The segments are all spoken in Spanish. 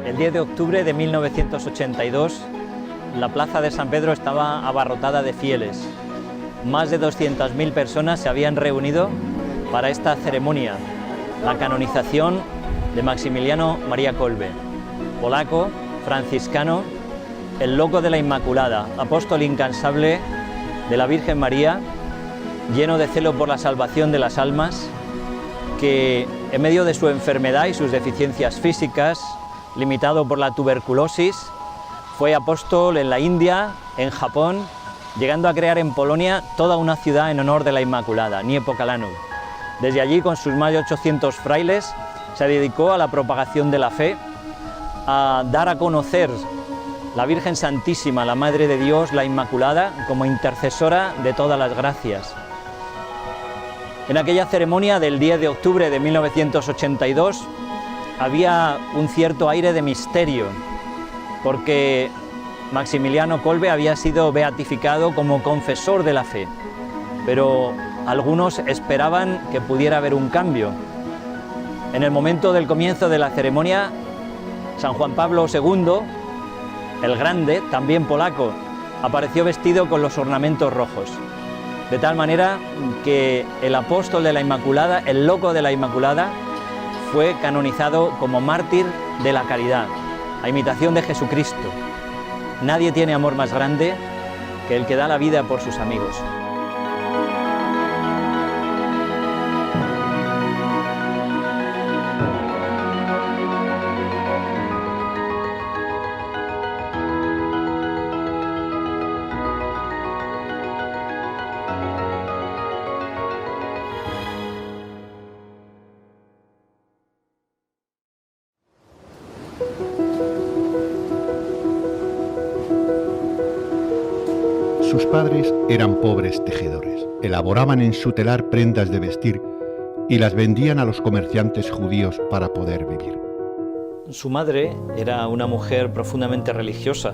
El 10 de octubre de 1982, la plaza de San Pedro estaba abarrotada de fieles. Más de 200.000 personas se habían reunido para esta ceremonia, la canonización de Maximiliano María Kolbe, polaco, franciscano, el loco de la Inmaculada, apóstol incansable de la Virgen María, lleno de celo por la salvación de las almas, que en medio de su enfermedad y sus deficiencias físicas, limitado por la tuberculosis, fue apóstol en la India, en Japón, llegando a crear en Polonia toda una ciudad en honor de la Inmaculada, Niepokalanów. Desde allí, con sus más de 800 frailes, se dedicó a la propagación de la fe, a dar a conocer la Virgen Santísima, la Madre de Dios, la Inmaculada, como intercesora de todas las gracias. En aquella ceremonia del 10 de octubre de 1982 había un cierto aire de misterio, porque Maximiliano Kolbe había sido beatificado como confesor de la fe, pero algunos esperaban que pudiera haber un cambio. En el momento del comienzo de la ceremonia, San Juan Pablo II, el Grande, también polaco, apareció vestido con los ornamentos rojos, de tal manera que el apóstol de la Inmaculada, el loco de la Inmaculada, fue canonizado como mártir de la caridad, a imitación de Jesucristo. Nadie tiene amor más grande que el que da la vida por sus amigos. Sus padres eran pobres tejedores. Elaboraban en su telar prendas de vestir y las vendían a los comerciantes judíos para poder vivir. Su madre era una mujer profundamente religiosa.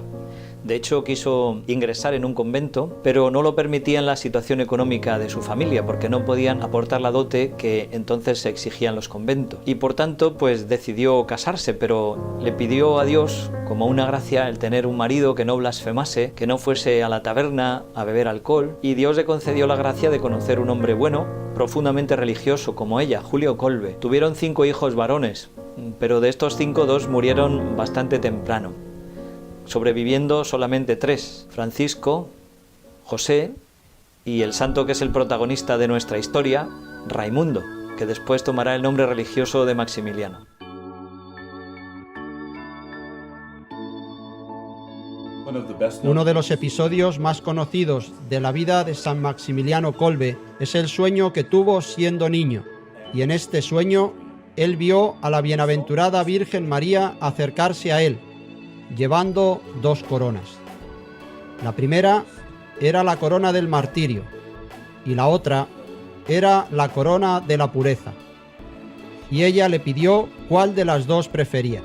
De hecho, quiso ingresar en un convento, pero no lo permitían la situación económica de su familia, porque no podían aportar la dote que entonces se exigían los conventos. Y por tanto, pues decidió casarse, pero le pidió a Dios, como una gracia, el tener un marido que no blasfemase, que no fuese a la taberna a beber alcohol, y Dios le concedió la gracia de conocer un hombre bueno, profundamente religioso, como ella, Julio Kolbe. Tuvieron 5 hijos varones, pero de estos 5, 2 murieron bastante temprano, sobreviviendo solamente 3, Francisco, José y el santo que es el protagonista de nuestra historia, Raimundo, que después tomará el nombre religioso de Maximiliano. Uno de los episodios más conocidos de la vida de San Maximiliano Kolbe es el sueño que tuvo siendo niño, y en este sueño él vio a la bienaventurada Virgen María acercarse a él, llevando 2 coronas. La primera era la corona del martirio y la otra era la corona de la pureza. Y ella le pidió cuál de las 2 prefería.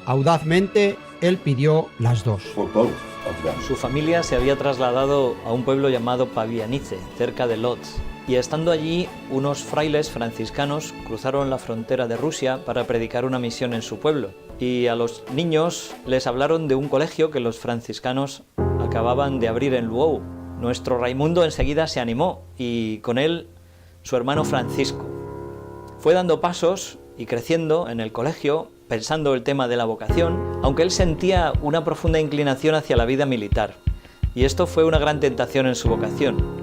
Audazmente, él pidió las 2. Su familia se había trasladado a un pueblo llamado Pabianice, cerca de Lodz, y estando allí, unos frailes franciscanos cruzaron la frontera de Rusia para predicar una misión en su pueblo. Y a los niños les hablaron de un colegio que los franciscanos acababan de abrir en Lwów. Nuestro Raimundo enseguida se animó, y con él su hermano Francisco. Fue dando pasos y creciendo en el colegio, pensando el tema de la vocación, aunque él sentía una profunda inclinación hacia la vida militar. Y esto fue una gran tentación en su vocación.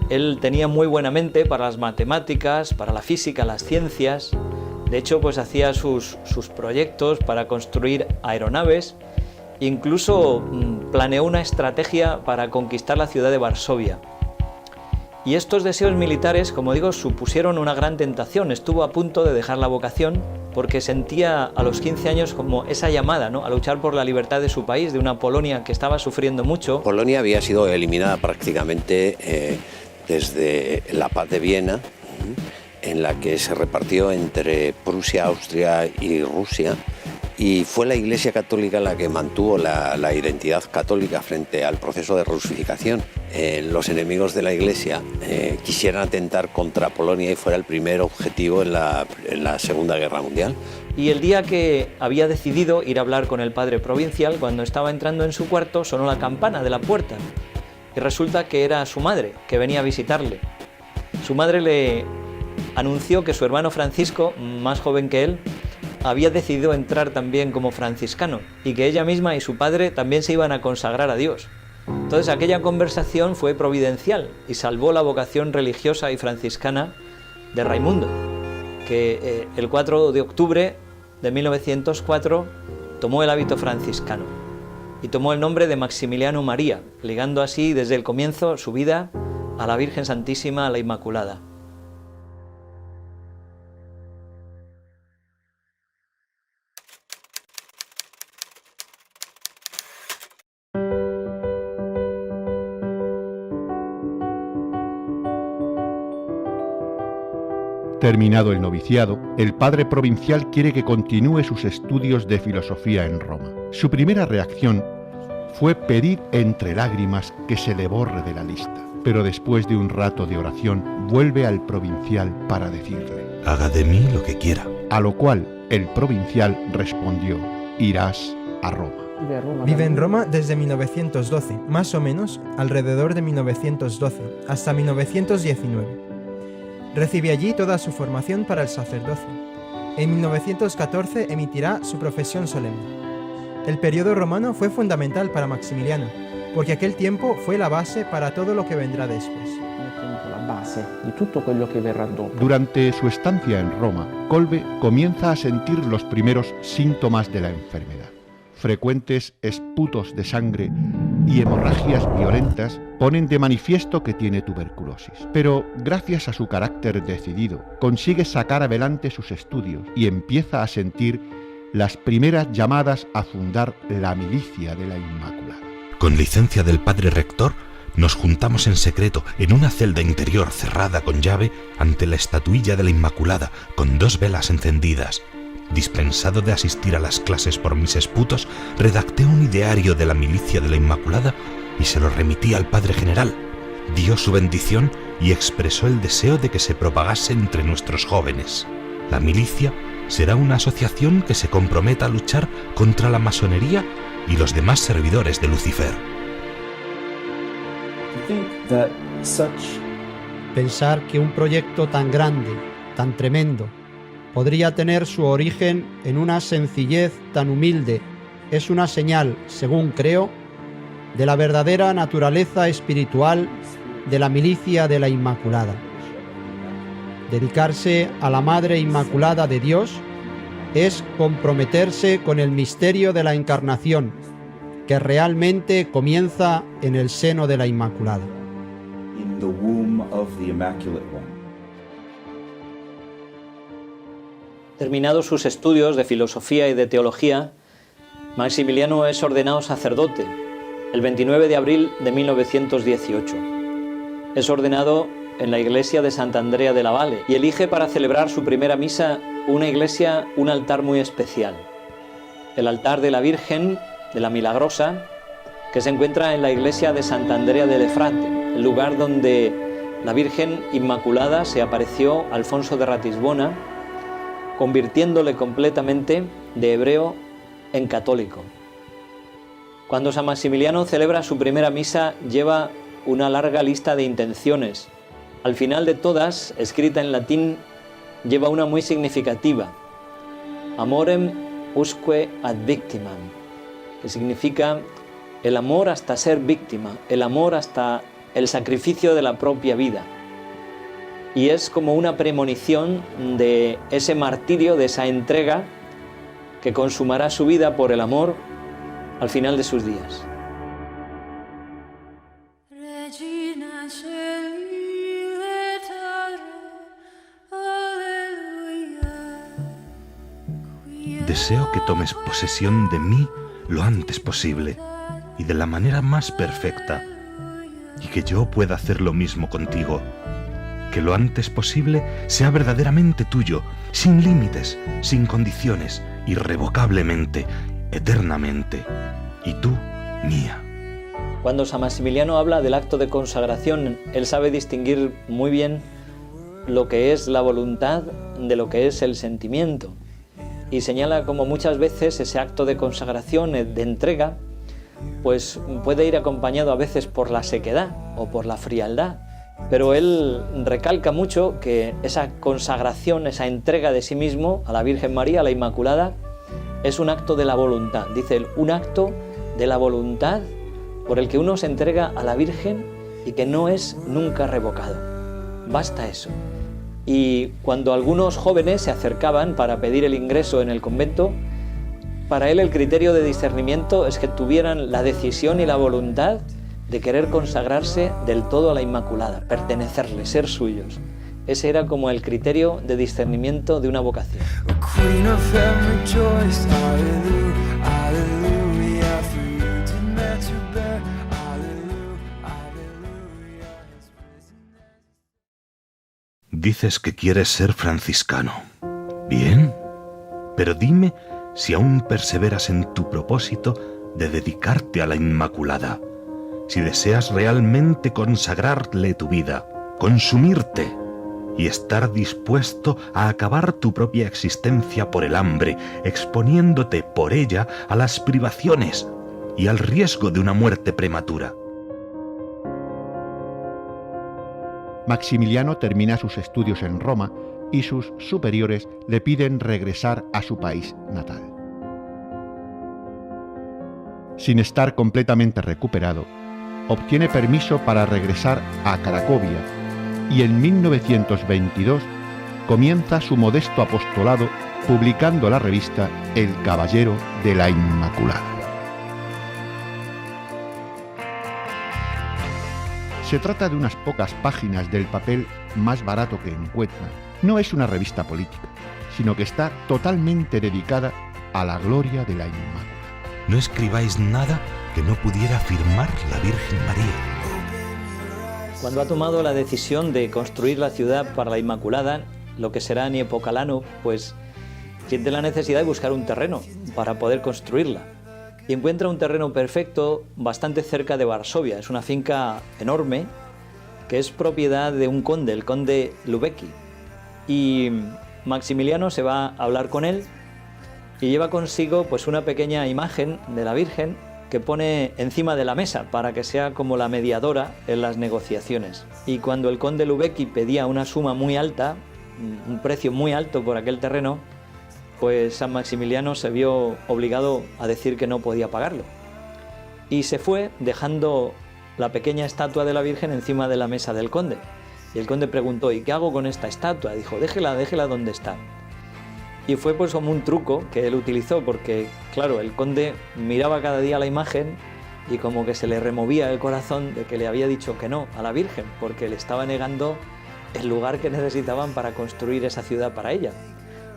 Él tenía muy buena mente para las matemáticas, para la física, las ciencias. De hecho, pues hacía sus proyectos para construir aeronaves. Incluso planeó una estrategia para conquistar la ciudad de Varsovia. Y estos deseos militares, como digo, supusieron una gran tentación. Estuvo a punto de dejar la vocación porque sentía a los 15 años como esa llamada, ¿no?, a luchar por la libertad de su país, de una Polonia que estaba sufriendo mucho. Polonia había sido eliminada prácticamente desde la paz de Viena, en la que se repartió entre Prusia, Austria y Rusia, y fue la Iglesia Católica la que mantuvo la identidad católica frente al proceso de rusificación. Los enemigos de la Iglesia quisieran atentar contra Polonia y fuera el primer objetivo en la Segunda Guerra Mundial. Y el día que había decidido ir a hablar con el padre provincial, cuando estaba entrando en su cuarto, sonó la campana de la puerta. Y resulta que era su madre, que venía a visitarle. Su madre le anunció que su hermano Francisco, más joven que él, había decidido entrar también como franciscano y que ella misma y su padre también se iban a consagrar a Dios. Entonces aquella conversación fue providencial y salvó la vocación religiosa y franciscana de Raimundo, que el 4 de octubre de 1904 tomó el hábito franciscano y tomó el nombre de Maximiliano María, ligando así desde el comienzo su vida a la Virgen Santísima, a la Inmaculada. Terminado el noviciado, el padre provincial quiere que continúe sus estudios de filosofía en Roma. Su primera reacción fue pedir entre lágrimas que se le borre de la lista, pero después de un rato de oración vuelve al provincial para decirle: haga de mí lo que quiera. A lo cual el provincial respondió: irás a Roma. Vive en Roma desde 1912, más o menos alrededor de 1912, hasta 1919. Recibe allí toda su formación para el sacerdocio. En 1914 emitirá su profesión solemne. El periodo romano fue fundamental para Maximiliano, porque aquel tiempo fue la base para todo lo que vendrá después. Durante su estancia en Roma, Kolbe comienza a sentir los primeros síntomas de la enfermedad. Frecuentes esputos de sangre y hemorragias violentas ponen de manifiesto que tiene tuberculosis. Pero gracias a su carácter decidido, consigue sacar adelante sus estudios y empieza a sentir las primeras llamadas a fundar la milicia de la Inmaculada. Con licencia del padre rector, nos juntamos en secreto en una celda interior cerrada con llave ante la estatuilla de la Inmaculada con 2 velas encendidas. Dispensado de asistir a las clases por mis esputos, redacté un ideario de la milicia de la Inmaculada y se lo remití al padre general. Dio su bendición y expresó el deseo de que se propagase entre nuestros jóvenes. La milicia será una asociación que se comprometa a luchar contra la masonería y los demás servidores de Lucifer. Pensar que un proyecto tan grande, tan tremendo, podría tener su origen en una sencillez tan humilde es una señal, según creo, de la verdadera naturaleza espiritual de la milicia de la Inmaculada. Dedicarse a la Madre Inmaculada de Dios es comprometerse con el misterio de la Encarnación, que realmente comienza en el seno de la Inmaculada. In the womb of the Immaculate One. Terminados sus estudios de filosofía y de teología, Maximiliano es ordenado sacerdote el 29 de abril de 1918. Es ordenado en la iglesia de Santa Andrea de la Valle y elige para celebrar su primera misa una iglesia, un altar muy especial. El altar de la Virgen de la Milagrosa, que se encuentra en la iglesia de Santa Andrea de Lefrate, el lugar donde la Virgen Inmaculada se apareció a Alfonso de Ratisbona, convirtiéndole completamente de hebreo en católico. Cuando San Maximiliano celebra su primera misa, lleva una larga lista de intenciones. Al final de todas, escrita en latín, lleva una muy significativa: amorem usque ad victimam, que significa el amor hasta ser víctima, el amor hasta el sacrificio de la propia vida. Y es como una premonición de ese martirio, de esa entrega que consumará su vida por el amor al final de sus días. Deseo que tomes posesión de mí lo antes posible y de la manera más perfecta, y que yo pueda hacer lo mismo contigo. Que lo antes posible sea verdaderamente tuyo, sin límites, sin condiciones irrevocablemente, eternamente, y tú, mía. Cuando San Maximiliano habla del acto de consagración, él sabe distinguir muy bien lo que es la voluntad de lo que es el sentimiento. Y señala como muchas veces ese acto de consagración, de entrega, pues puede ir acompañado a veces por la sequedad o por la frialdad. Pero él recalca mucho que esa consagración, esa entrega de sí mismo a la Virgen María, a la Inmaculada, es un acto de la voluntad. Dice él, un acto de la voluntad por el que uno se entrega a la Virgen y que no es nunca revocado. Basta eso. Y cuando algunos jóvenes se acercaban para pedir el ingreso en el convento, para él el criterio de discernimiento es que tuvieran la decisión y la voluntad de querer consagrarse del todo a la Inmaculada, pertenecerle, ser suyos. Ese era como el criterio de discernimiento de una vocación. Dices que quieres ser franciscano. Bien, pero dime si aún perseveras en tu propósito de dedicarte a la Inmaculada, si deseas realmente consagrarle tu vida, consumirte y estar dispuesto a acabar tu propia existencia por el hambre, exponiéndote por ella a las privaciones y al riesgo de una muerte prematura. Maximiliano termina sus estudios en Roma y sus superiores le piden regresar a su país natal. Sin estar completamente recuperado, obtiene permiso para regresar a Cracovia y en 1922 comienza su modesto apostolado publicando la revista El Caballero de la Inmaculada. Se trata de unas pocas páginas del papel más barato que encuentran. No es una revista política, sino que está totalmente dedicada a la gloria de la Inmaculada. No escribáis nada que no pudiera firmar la Virgen María. Cuando ha tomado la decisión de construir la ciudad para la Inmaculada, lo que será Niepokalano, pues siente la necesidad de buscar un terreno para poder construirla. Y encuentra un terreno perfecto bastante cerca de Varsovia. Es una finca enorme que es propiedad de un conde, el conde Lubecki. Y Maximiliano se va a hablar con él y lleva consigo pues una pequeña imagen de la Virgen que pone encima de la mesa para que sea como la mediadora en las negociaciones. Y cuando el conde Lubecki pedía una suma muy alta, un precio muy alto por aquel terreno, pues San Maximiliano se vio obligado a decir que no podía pagarlo. Y se fue dejando la pequeña estatua de la Virgen encima de la mesa del conde. Y el conde preguntó, ¿y qué hago con esta estatua? Dijo, déjela donde está. Y fue pues como un truco que él utilizó, porque claro, el conde miraba cada día la imagen y como que se le removía el corazón de que le había dicho que no a la Virgen, porque le estaba negando el lugar que necesitaban para construir esa ciudad para ella.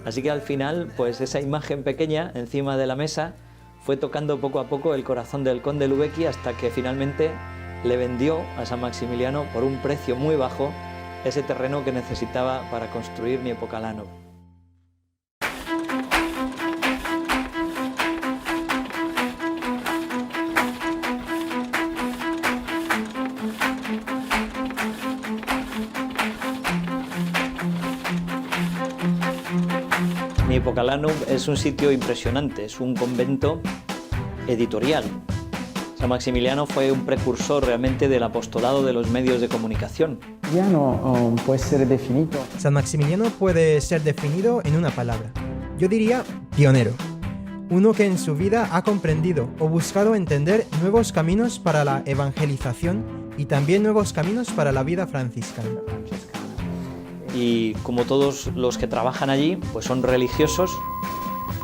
Así que al final, pues esa imagen pequeña encima de la mesa fue tocando poco a poco el corazón del conde Lubecki hasta que finalmente le vendió a San Maximiliano por un precio muy bajo ese terreno que necesitaba para construir Niepokalano. Niepokalano es un sitio impresionante, es un convento editorial. San Maximiliano fue un precursor realmente del apostolado de los medios de comunicación. Puede ser definido. San Maximiliano puede ser definido en una palabra. Yo diría pionero. Uno que en su vida ha comprendido o buscado entender nuevos caminos para la evangelización y también nuevos caminos para la vida franciscana. Y como todos los que trabajan allí, pues son religiosos,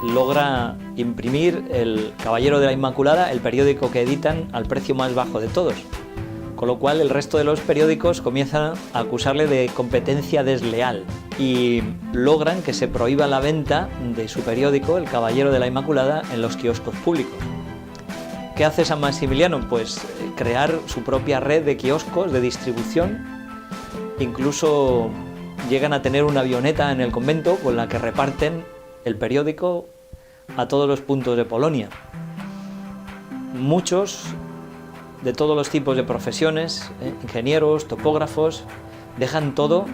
logra imprimir el Caballero de la Inmaculada, el periódico que editan, al precio más bajo de todos. Con lo cual el resto de los periódicos comienzan a acusarle de competencia desleal y logran que se prohíba la venta de su periódico, el Caballero de la Inmaculada, en los kioscos públicos. ¿Qué hace San Maximiliano? Pues crear su propia red de kioscos de distribución. Incluso llegan a tener una avioneta en el convento con la que reparten el periódico a todos los puntos de Polonia. Muchos de todos los tipos de profesiones, ingenieros, topógrafos, dejan todo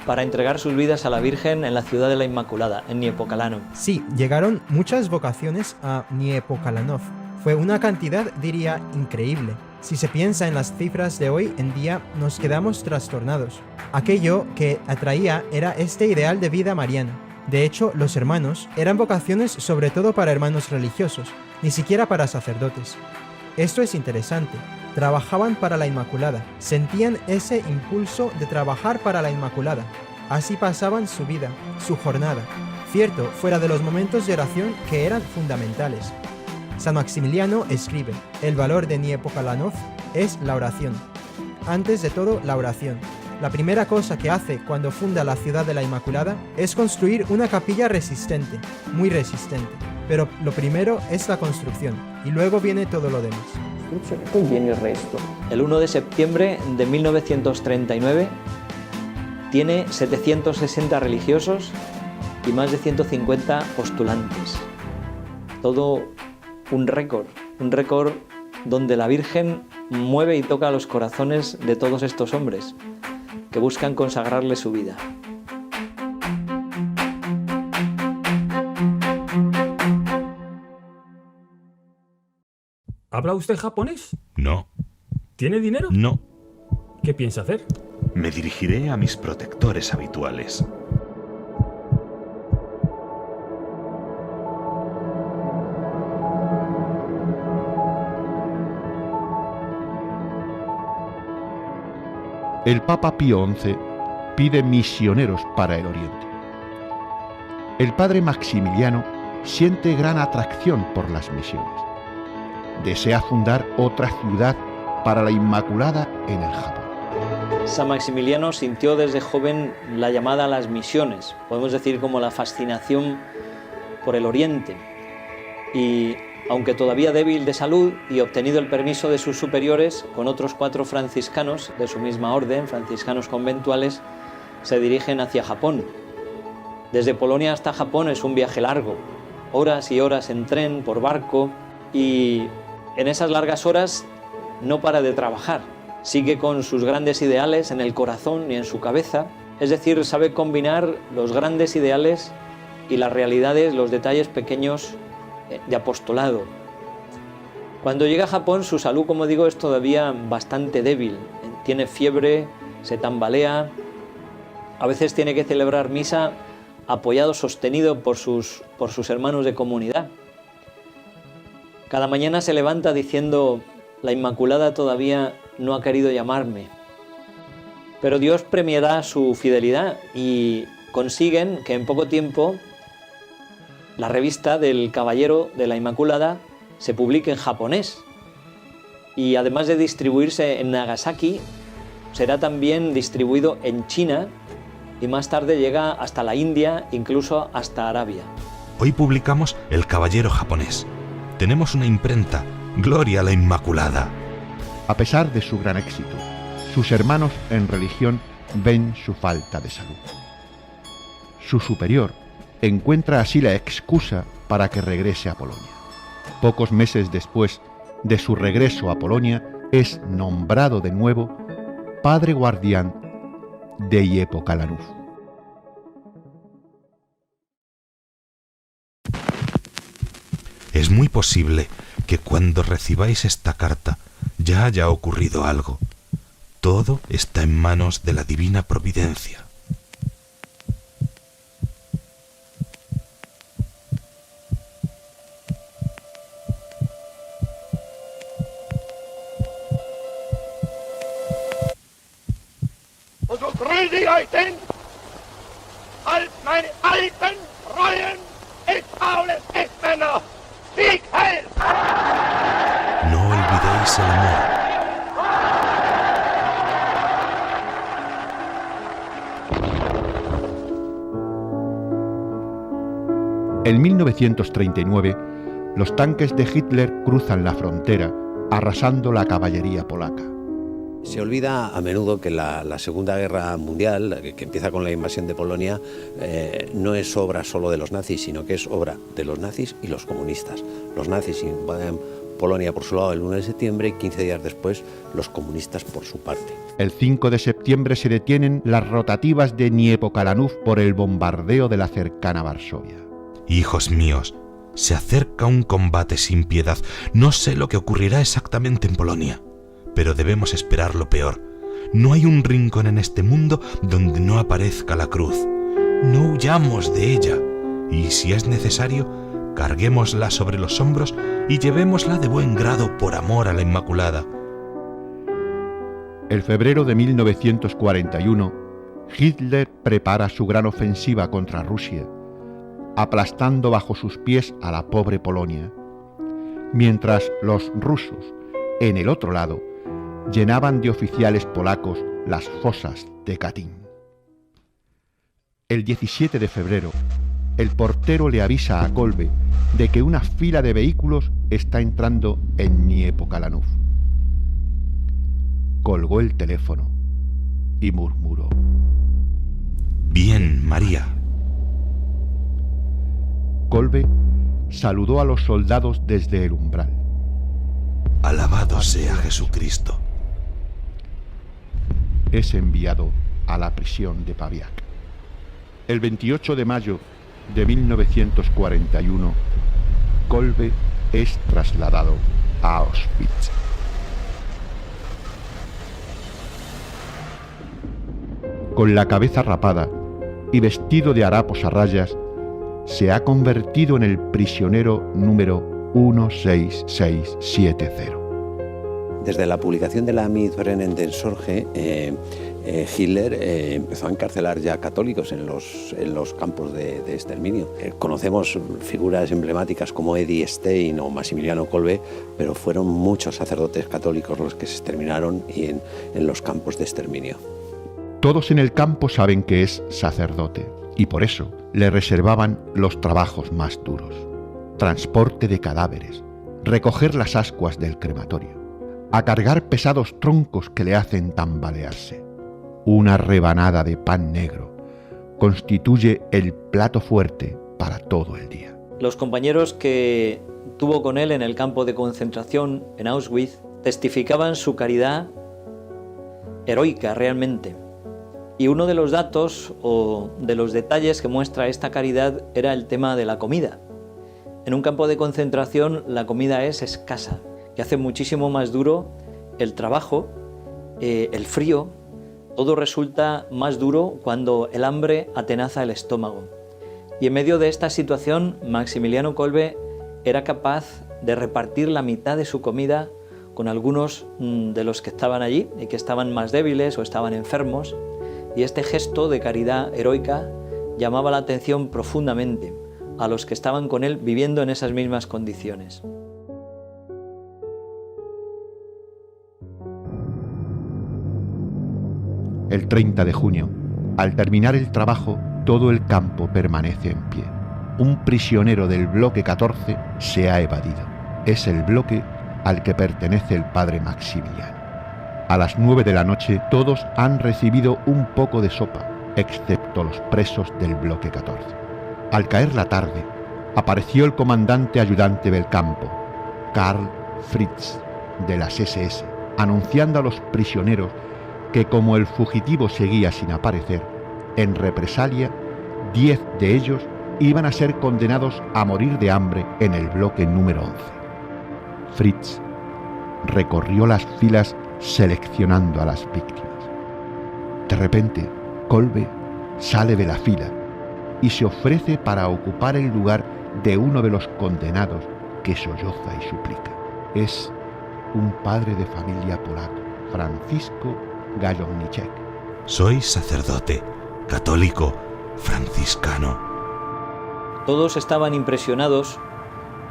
para entregar sus vidas a la Virgen en la ciudad de la Inmaculada, en Niepokalanów. Sí, llegaron muchas vocaciones a Niepokalanów. Fue una cantidad, diría, increíble. Si se piensa en las cifras de hoy en día, nos quedamos trastornados. Aquello que atraía era este ideal de vida mariana. De hecho, los hermanos eran vocaciones sobre todo para hermanos religiosos, ni siquiera para sacerdotes. Esto es interesante. Trabajaban para la Inmaculada, sentían ese impulso de trabajar para la Inmaculada. Así pasaban su vida, su jornada. Cierto, fuera de los momentos de oración que eran fundamentales. San Maximiliano escribe: el valor de Niepokalanów es la oración. Antes de todo, la oración. La primera cosa que hace cuando funda la ciudad de la Inmaculada es construir una capilla resistente, muy resistente. Pero lo primero es la construcción, y luego viene todo lo demás. Poi viene il resto. El 1 de septiembre de 1939 tiene 760 religiosos y más de 150 postulantes. Todo un récord donde la Virgen mueve y toca los corazones de todos estos hombres que buscan consagrarle su vida. ¿Habla usted japonés? No. ¿Tiene dinero? No. ¿Qué piensa hacer? Me dirigiré a mis protectores habituales. El Papa Pío XI pide misioneros para el Oriente. El padre Maximiliano siente gran atracción por las misiones. Desea fundar otra ciudad para la Inmaculada en el Japón. San Maximiliano sintió desde joven la llamada a las misiones, podemos decir como la fascinación por el Oriente. Y aunque todavía débil de salud y obtenido el permiso de sus superiores, con otros 4 franciscanos de su misma orden, franciscanos conventuales, se dirigen hacia Japón. Desde Polonia hasta Japón es un viaje largo, horas y horas en tren, por barco, y en esas largas horas no para de trabajar. Sigue con sus grandes ideales en el corazón y en su cabeza, es decir, sabe combinar los grandes ideales y las realidades, los detalles pequeños de apostolado. Cuando llega a Japón, su salud, como digo, es todavía bastante débil. Tiene fiebre, se tambalea, a veces tiene que celebrar misa apoyado, sostenido por sus hermanos de comunidad. Cada mañana se levanta diciendo: la Inmaculada todavía no ha querido llamarme. Pero Dios premiará su fidelidad y consiguen que en poco tiempo la revista del Caballero de la Inmaculada se publique en japonés. Y además de distribuirse en Nagasaki, será también distribuido en China y más tarde llega hasta la India, incluso hasta Arabia. Hoy publicamos El Caballero japonés. Tenemos una imprenta. ¡Gloria a la Inmaculada! A pesar de su gran éxito, sus hermanos en religión ven su falta de salud. Su superior encuentra así la excusa para que regrese a Polonia. Pocos meses después de su regreso a Polonia, es nombrado de nuevo padre guardián de Niepokalanów. Es muy posible que cuando recibáis esta carta ya haya ocurrido algo. Todo está en manos de la divina providencia. No olvidéis el amor. En 1939, los tanques de Hitler cruzan la frontera, arrasando la caballería polaca. Se olvida a menudo que la Segunda Guerra Mundial, que empieza con la invasión de Polonia, no es obra solo de los nazis, sino que es obra de los nazis y los comunistas. Los nazis invaden Polonia por su lado el 1 de septiembre y 15 días después los comunistas por su parte. El 5 de septiembre se detienen las rotativas de Niepokalanów por el bombardeo de la cercana Varsovia. Hijos míos, se acerca un combate sin piedad. No sé lo que ocurrirá exactamente en Polonia, pero debemos esperar lo peor. No hay un rincón en este mundo donde no aparezca la cruz. No huyamos de ella, y si es necesario, carguémosla sobre los hombros y llevémosla de buen grado por amor a la Inmaculada. En febrero de 1941, Hitler prepara su gran ofensiva contra Rusia, aplastando bajo sus pies a la pobre Polonia, mientras los rusos, en el otro lado, llenaban de oficiales polacos las fosas de Katyn. El 17 de febrero, el portero le avisa a Kolbe de que una fila de vehículos está entrando en Niepokalanów. Colgó el teléfono y murmuró: «Bien, María». Kolbe saludó a los soldados desde el umbral. «Alabado sea Jesucristo». Es enviado a la prisión de Pawiak. El 28 de mayo de 1941, Kolbe es trasladado a Auschwitz. Con la cabeza rapada y vestido de harapos a rayas, se ha convertido en el prisionero número 16670. Desde la publicación de la Mitbrennen den Sorge, Hitler empezó a encarcelar ya católicos en los campos de exterminio. Conocemos figuras emblemáticas como Eddie Stein o Maximiliano Kolbe, pero fueron muchos sacerdotes católicos los que se exterminaron y en los campos de exterminio. Todos en el campo saben que es sacerdote y por eso le reservaban los trabajos más duros: transporte de cadáveres, recoger las ascuas del crematorio, a cargar pesados troncos que le hacen tambalearse. Una rebanada de pan negro constituye el plato fuerte para todo el día. Los compañeros que tuvo con él en el campo de concentración en Auschwitz testificaban su caridad heroica realmente. Y uno de los datos o de los detalles que muestra esta caridad era el tema de la comida. En un campo de concentración la comida es escasa, que hace muchísimo más duro el trabajo, el frío. Todo resulta más duro cuando el hambre atenaza el estómago. Y en medio de esta situación, Maximiliano Kolbe era capaz de repartir la mitad de su comida con algunos de los que estaban allí y que estaban más débiles o estaban enfermos. Y este gesto de caridad heroica llamaba la atención profundamente a los que estaban con él viviendo en esas mismas condiciones. El 30 de junio, al terminar el trabajo, todo el campo permanece en pie. Un prisionero del bloque 14 se ha evadido. Es el bloque al que pertenece el padre Maximiliano. A las 9 de la noche todos han recibido un poco de sopa, excepto los presos del bloque 14. Al caer la tarde, apareció el comandante ayudante del campo, Karl Fritz, de las SS, anunciando a los prisioneros que como el fugitivo seguía sin aparecer, en represalia, 10 de ellos iban a ser condenados a morir de hambre en el bloque número 11. Fritz recorrió las filas seleccionando a las víctimas. De repente, Kolbe sale de la fila y se ofrece para ocupar el lugar de uno de los condenados que solloza y suplica. Es un padre de familia polaco, Francisco Gajowniczek. Soy sacerdote, católico, franciscano. Todos estaban impresionados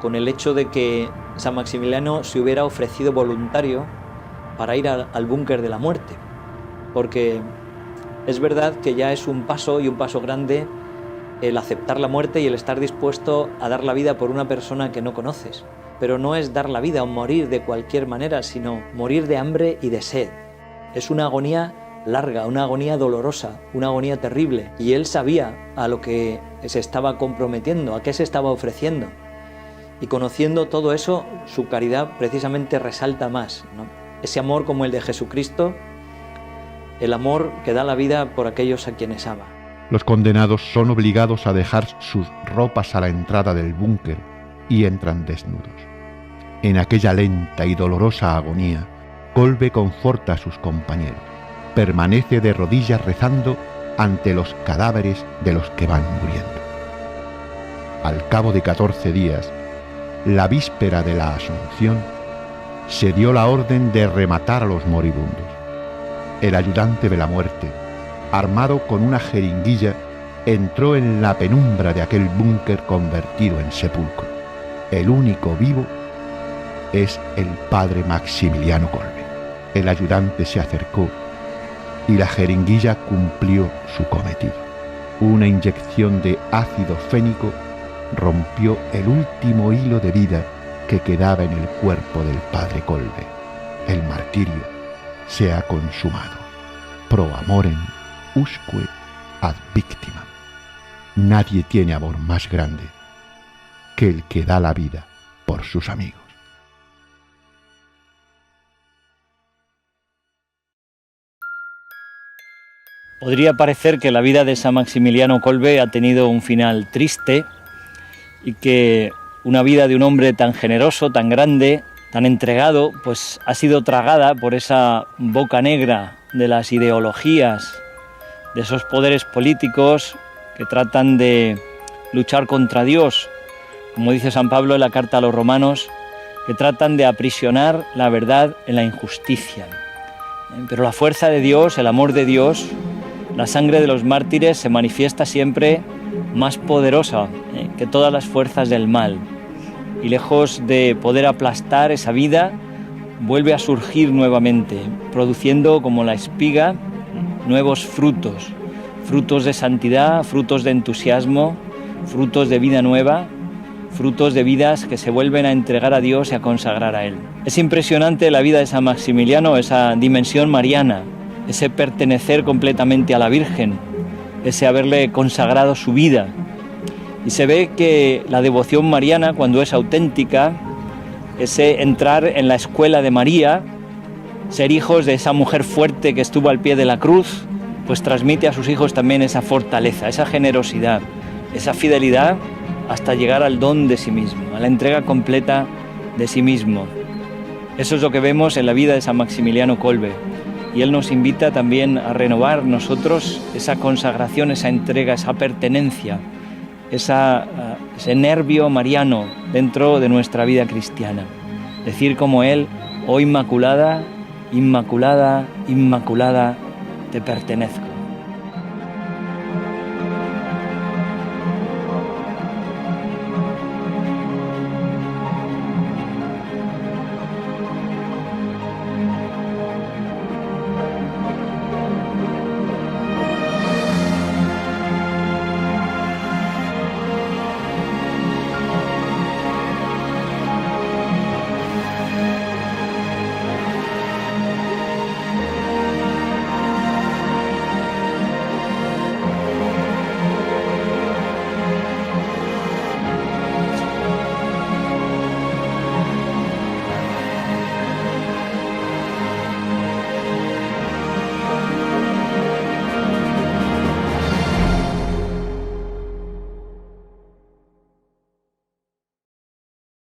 con el hecho de que San Maximiliano se hubiera ofrecido voluntario para ir al búnker de la muerte, porque es verdad que ya es un paso y un paso grande el aceptar la muerte y el estar dispuesto a dar la vida por una persona que no conoces, pero no es dar la vida o morir de cualquier manera, sino morir de hambre y de sed. Es una agonía larga, una agonía dolorosa, una agonía terrible. Y él sabía a lo que se estaba comprometiendo, a qué se estaba ofreciendo. Y conociendo todo eso, su caridad precisamente resalta más, ¿no? Ese amor como el de Jesucristo, el amor que da la vida por aquellos a quienes ama. Los condenados son obligados a dejar sus ropas a la entrada del búnker y entran desnudos. En aquella lenta y dolorosa agonía, Kolbe conforta a sus compañeros. Permanece de rodillas rezando ante los cadáveres de los que van muriendo. Al cabo de 14 días, la víspera de la Asunción, se dio la orden de rematar a los moribundos. El ayudante de la muerte, armado con una jeringuilla, entró en la penumbra de aquel búnker convertido en sepulcro. El único vivo es el padre Maximiliano Kolbe. El ayudante se acercó y la jeringuilla cumplió su cometido. Una inyección de ácido fénico rompió el último hilo de vida que quedaba en el cuerpo del padre Kolbe. El martirio se ha consumado. Pro amorem usque ad victimam. Nadie tiene amor más grande que el que da la vida por sus amigos. Podría parecer que la vida de San Maximiliano Kolbe ha tenido un final triste y que una vida de un hombre tan generoso, tan grande, tan entregado, pues ha sido tragada por esa boca negra de las ideologías, de esos poderes políticos que tratan de luchar contra Dios, como dice San Pablo en la carta a los romanos, que tratan de aprisionar la verdad en la injusticia. Pero la fuerza de Dios, el amor de Dios, la sangre de los mártires se manifiesta siempre más poderosa que todas las fuerzas del mal. Y lejos de poder aplastar esa vida, vuelve a surgir nuevamente, produciendo como la espiga nuevos frutos, frutos de santidad, frutos de entusiasmo, frutos de vida nueva, frutos de vidas que se vuelven a entregar a Dios y a consagrar a Él. Es impresionante la vida de San Maximiliano, esa dimensión mariana, ese pertenecer completamente a la Virgen, ese haberle consagrado su vida. Y se ve que la devoción mariana, cuando es auténtica, ese entrar en la escuela de María, ser hijos de esa mujer fuerte que estuvo al pie de la cruz, pues transmite a sus hijos también esa fortaleza, esa generosidad, esa fidelidad hasta llegar al don de sí mismo, a la entrega completa de sí mismo. Eso es lo que vemos en la vida de San Maximiliano Kolbe. Y él nos invita también a renovar nosotros esa consagración, esa entrega, esa pertenencia, ese nervio mariano dentro de nuestra vida cristiana. Decir como él, oh Inmaculada, Inmaculada, Inmaculada, te pertenezco.